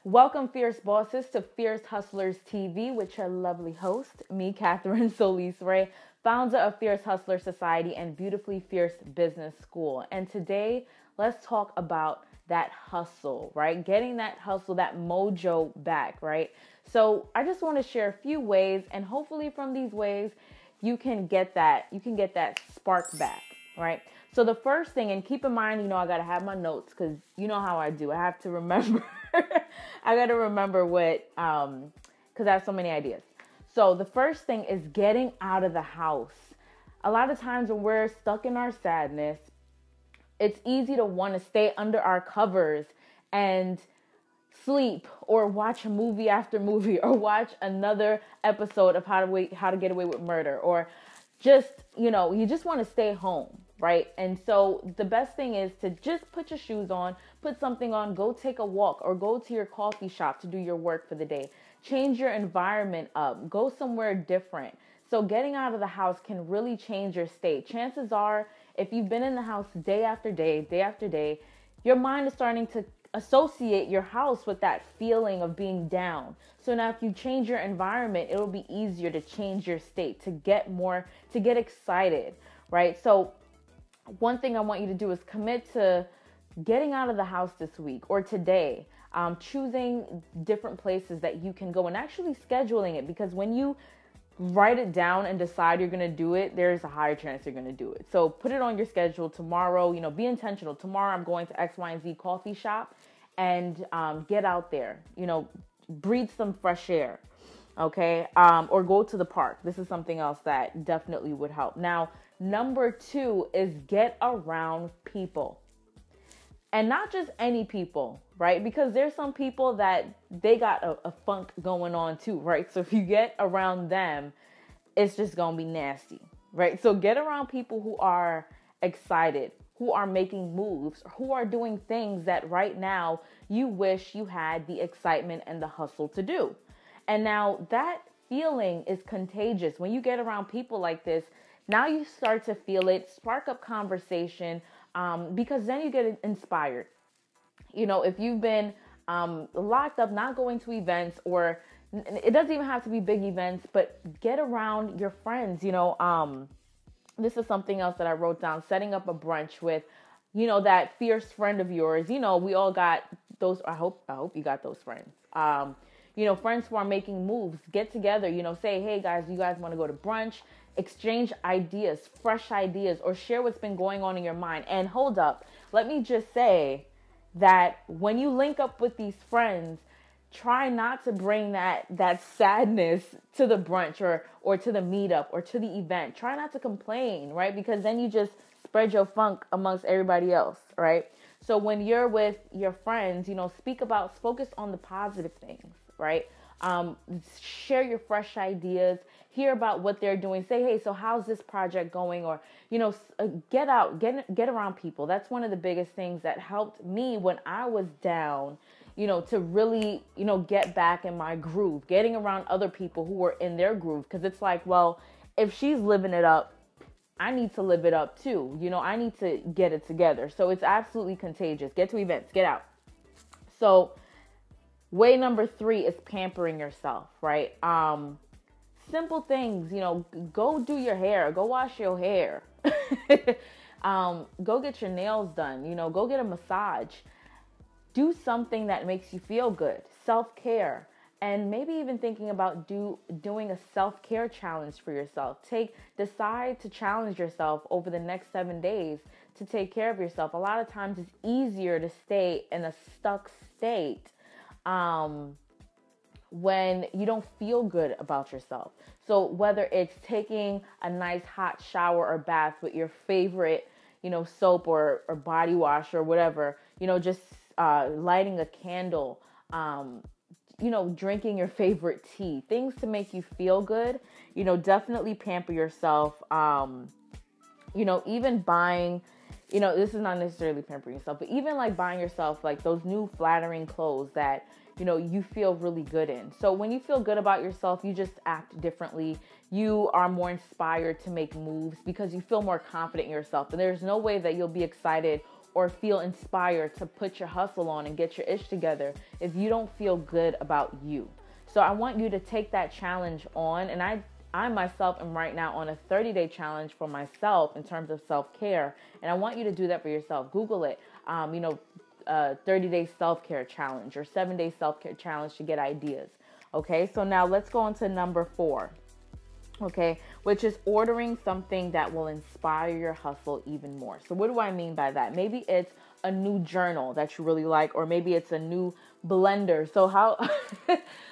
Welcome, Fierce Bosses, to Fierce Hustlers TV with your lovely host, me, Catherine Solis Ray, founder of Fierce Hustler Society and Beautifully Fierce Business School. And today, let's talk about that hustle, right? Getting that hustle, that mojo back, right? So I just want to share a few ways, and hopefully from these ways, you can get that spark back, right? So the first thing, and keep in mind, I got to have my notes because you know how I do. I have to remember. I got to remember what, because I have so many ideas. So the first thing is getting out of the house. A lot of times when we're stuck in our sadness, it's easy to want to stay under our covers and sleep or watch a movie after movie or watch another episode of How to Get Away with Murder, or just, you just want to stay home, right? And so the best thing is to just put your shoes on, put something on, go take a walk, or go to your coffee shop to do your work for the day. Change your environment up, go somewhere different. So getting out of the house can really change your state. Chances are, if you've been in the house day after day, your mind is starting to associate your house with that feeling of being down. So now if you change your environment, it'll be easier to change your state, to get excited, right? So one thing I want you to do is commit to getting out of the house this week or today, choosing different places that you can go and actually scheduling it, because when you write it down and decide you're going to do it, there's a higher chance you're going to do it. So put it on your schedule tomorrow, be intentional. Tomorrow I'm going to X, Y, and Z coffee shop, and get out there, breathe some fresh air. Okay. Or go to the park. This is something else that definitely would help. Now, number 2 is get around people. And not just any people, right? Because there's some people that they got a funk going on too, right? So if you get around them, it's just going to be nasty, right? So get around people who are excited, who are making moves, who are doing things that right now you wish you had the excitement and the hustle to do. And now that feeling is contagious. When you get around people like this, now you start to feel it, spark up conversation, because then you get inspired. If you've been locked up, not going to events, or it doesn't even have to be big events, but get around your friends. This is something else that I wrote down, setting up a brunch with, that fierce friend of yours. We all got those. I hope you got those friends. Friends who are making moves, get together, say, hey guys, you guys want to go to brunch? Exchange ideas, fresh ideas, or share what's been going on in your mind. And hold up, let me just say that when you link up with these friends, try not to bring that sadness to the brunch or to the meetup or to the event. Try not to complain, right? Because then you just spread your funk amongst everybody else, right? So when you're with your friends, focus on the positive things, right? Share your fresh ideas, hear about what they're doing. Say, hey, so how's this project going? Or, get out, get around people. That's one of the biggest things that helped me when I was down, to really, get back in my groove, getting around other people who were in their groove. Cause it's like, well, if she's living it up, I need to live it up too. I need to get it together. So it's absolutely contagious. Get to events, get out. So way number 3 is pampering yourself, right? Simple things, go do your hair, go wash your hair, go get your nails done, go get a massage, do something that makes you feel good, self-care, and maybe even thinking about doing a self-care challenge for yourself. Decide to challenge yourself over the next 7 days to take care of yourself. A lot of times it's easier to stay in a stuck state when you don't feel good about yourself. So whether it's taking a nice hot shower or bath with your favorite, soap or body wash or whatever, just lighting a candle, drinking your favorite tea, things to make you feel good, definitely pamper yourself. Even buying, this is not necessarily pampering yourself, but even like buying yourself like those new flattering clothes that you feel really good in. So when you feel good about yourself, you just act differently. You are more inspired to make moves because you feel more confident in yourself. And there's no way that you'll be excited or feel inspired to put your hustle on and get your ish together if you don't feel good about you. So I want you to take that challenge on. And I myself am right now on a 30-day challenge for myself in terms of self-care. And I want you to do that for yourself. Google it, 30-day self-care challenge or 7-day self-care challenge to get ideas. Okay, so now let's go on to number 4. Okay, which is ordering something that will inspire your hustle even more. So what do I mean by that? Maybe it's a new journal that you really like, or maybe it's a new blender. So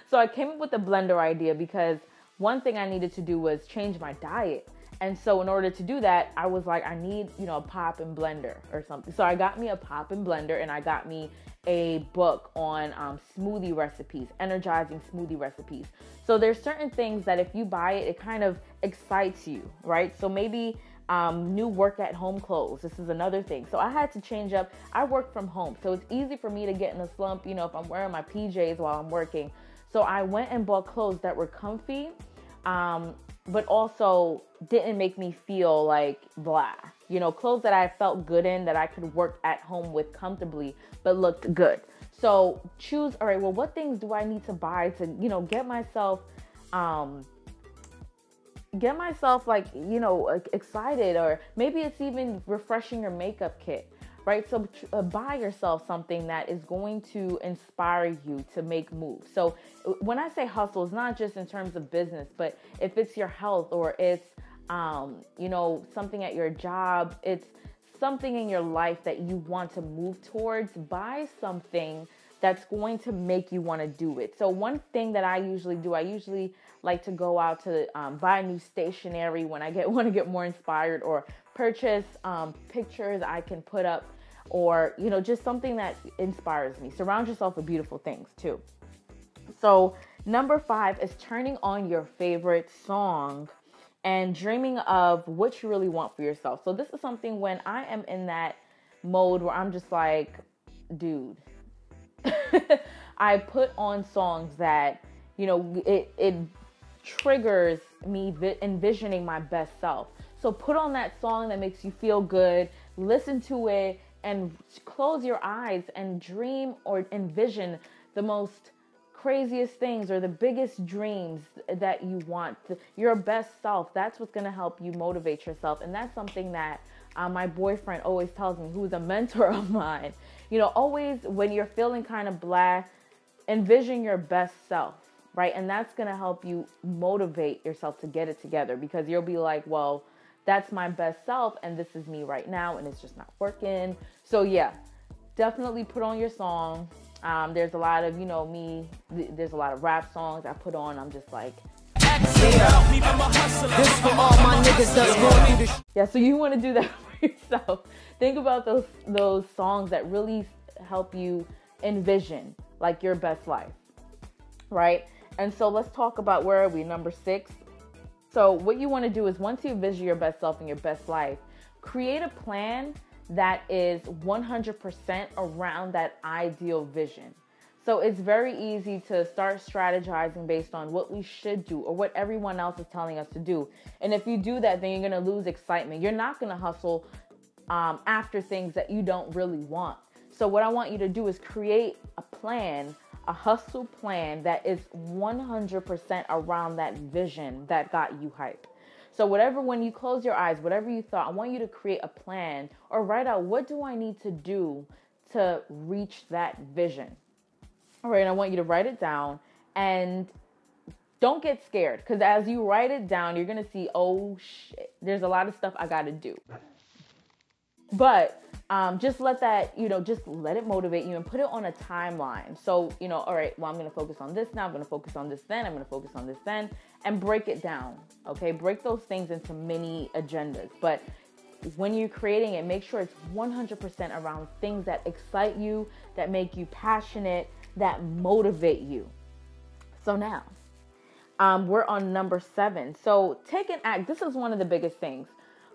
so I came up with the blender idea because one thing I needed to do was change my diet. And so in order to do that, I was like, I need, a pop and blender or something. So I got me a pop and blender, and I got me a book on smoothie recipes, energizing smoothie recipes. So there's certain things that if you buy it, it kind of excites you, right? So maybe new work at home clothes. This is another thing. So I had to change up. I work from home, so it's easy for me to get in a slump, if I'm wearing my PJs while I'm working. So I went and bought clothes that were comfy, but also didn't make me feel like blah. Clothes that I felt good in, that I could work at home with comfortably, but looked good. So choose, all right, well, what things do I need to buy to, get myself like, excited, or maybe it's even refreshing your makeup kit, right? So buy yourself something that is going to inspire you to make moves. So when I say hustle, it's not just in terms of business, but if it's your health, or it's, something at your job, it's something in your life that you want to move towards, buy something that's going to make you want to do it. So one thing that I usually do, I usually like to go out to buy new stationery when I want to get more inspired, or purchase pictures I can put up, or, just something that inspires me. Surround yourself with beautiful things too. So number 5 is turning on your favorite song and dreaming of what you really want for yourself. So this is something when I am in that mode where I'm just like, dude, I put on songs that, it triggers me envisioning my best self. So put on that song that makes you feel good, listen to it, and close your eyes and dream or envision the most craziest things or the biggest dreams that you want, your best self. That's what's going to help you motivate yourself. And that's something that my boyfriend always tells me, who's a mentor of mine. Always when you're feeling kind of blah, envision your best self, right? And that's going to help you motivate yourself to get it together, because you'll be like, well, that's my best self, and this is me right now, and it's just not working. So yeah, definitely put on your song. There's a lot of, there's a lot of rap songs I put on. I'm just like, this for all my niggas that's going through this. Yeah, so you want to do that for yourself. Think about those songs that really help you envision like your best life, right? And so let's talk about, where are we? Number 6. So what you want to do is, once you envision your best self and your best life, create a plan that is 100% around that ideal vision. So it's very easy to start strategizing based on what we should do or what everyone else is telling us to do. And if you do that, then you're going to lose excitement. You're not going to hustle after things that you don't really want. So what I want you to do is create a plan, a hustle plan that is 100% around that vision that got you hype. So when you close your eyes, whatever you thought, I want you to create a plan or write out, what do I need to do to reach that vision? All right, and I want you to write it down, and don't get scared, because as you write it down, you're going to see, oh shit, there's a lot of stuff I got to do. But just let that, just let it motivate you and put it on a timeline. So, all right, well, I'm going to focus on this now. I'm going to focus on this then. I'm going to focus on this then, and break it down. Okay, break those things into mini agendas. But when you're creating it, make sure it's 100% around things that excite you, that make you passionate, that motivate you. So now, we're on number 7. So take an act. This is one of the biggest things.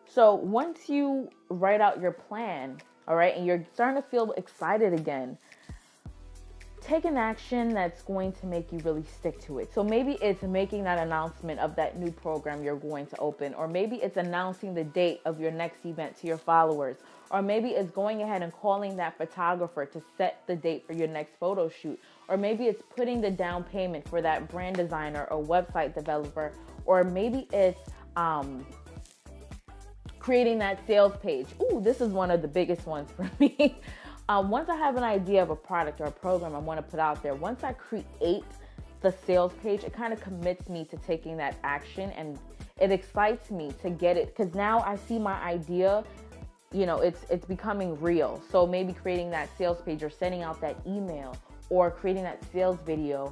So once you write out your plan, all right, and you're starting to feel excited again, take an action that's going to make you really stick to it. So maybe it's making that announcement of that new program you're going to open, or maybe it's announcing the date of your next event to your followers, or maybe it's going ahead and calling that photographer to set the date for your next photo shoot, or maybe it's putting the down payment for that brand designer or website developer, or maybe it's creating that sales page. Ooh, this is one of the biggest ones for me. Once I have an idea of a product or a program I want to put out there, once I create the sales page, it kind of commits me to taking that action, and it excites me to get it, because now I see my idea, you know, it's becoming real. So maybe creating that sales page, or sending out that email, or creating that sales video,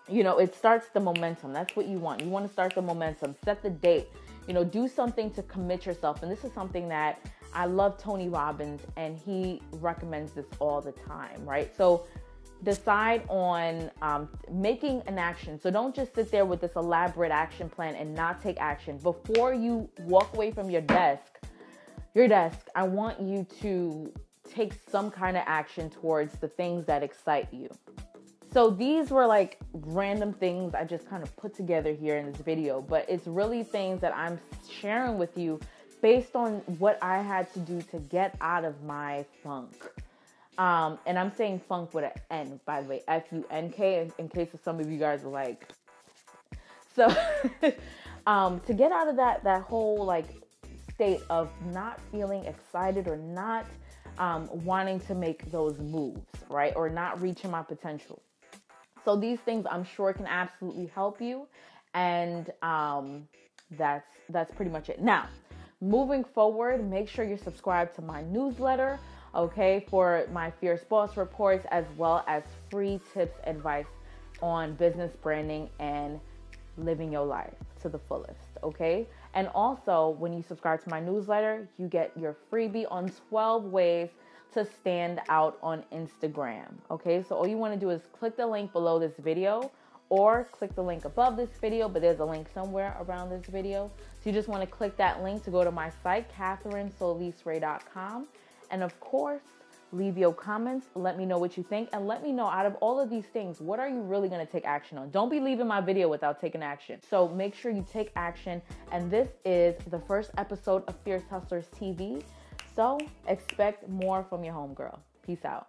you know, it starts the momentum. That's what you want. You want to start the momentum, set the date, you know, do something to commit yourself. And this is something that I love Tony Robbins, and he recommends this all the time, right? So decide on making an action. So don't just sit there with this elaborate action plan and not take action. Before you walk away from your desk, I want you to take some kind of action towards the things that excite you. So these were like random things I just kind of put together here in this video, but it's really things that I'm sharing with you based on what I had to do to get out of my funk. And I'm saying funk with an N, by the way, F-U-N-K, in case of some of you guys are like. So to get out of that whole like state of not feeling excited, or not wanting to make those moves, right? Or not reaching my potential. So these things I'm sure can absolutely help you. And that's pretty much it. Now, moving forward, make sure you're subscribed to my newsletter, okay, for my Fierce Boss reports, as well as free tips, advice on business branding and living your life to the fullest, okay? And also, when you subscribe to my newsletter, you get your freebie on 12 ways to stand out on Instagram, okay? So all you want to do is click the link below this video, or click the link above this video, but there's a link somewhere around this video. So you just want to click that link to go to my site, CatherineSolisRay.com. And of course, leave your comments. Let me know what you think. And let me know, out of all of these things, what are you really going to take action on? Don't be leaving my video without taking action. So make sure you take action. And this is the first episode of Fierce Hustlers TV. So expect more from your homegirl. Peace out.